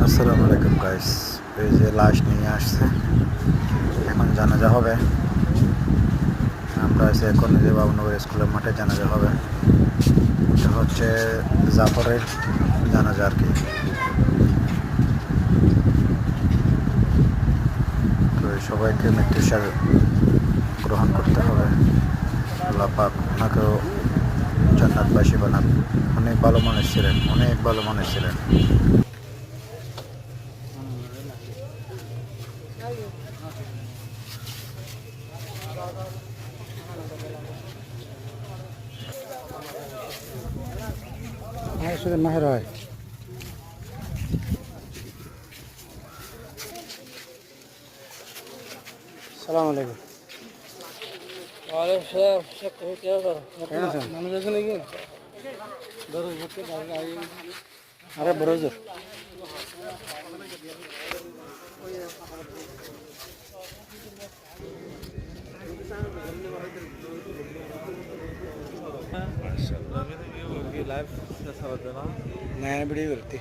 আসসালামু আলাইকুম গাইস। এই যে লাশ নিয়ে আসছে, এখন জানাজা হবে। আমরা আছি এখন যে বাবুনগর স্কুলের মাঠে জানাজা হবে। এটা হচ্ছে জাফরের জানাজা আর কি। তো সবাইকে মৃত্যুর সাথে গ্রহণ করতে হবে। আল্লাহ পাক ওনাকেও জান্নাতবাসী বানান। অনেক ভালো মানুষ ছিলেন, অনেক ভালো মানুষ ছিলেন। মাহের হয়। সালাম আলাইকুম। আরে বড় হুজুর, माशाल्लाह मैंने भी लाइव कैसा होता ना नया वीडियो करती।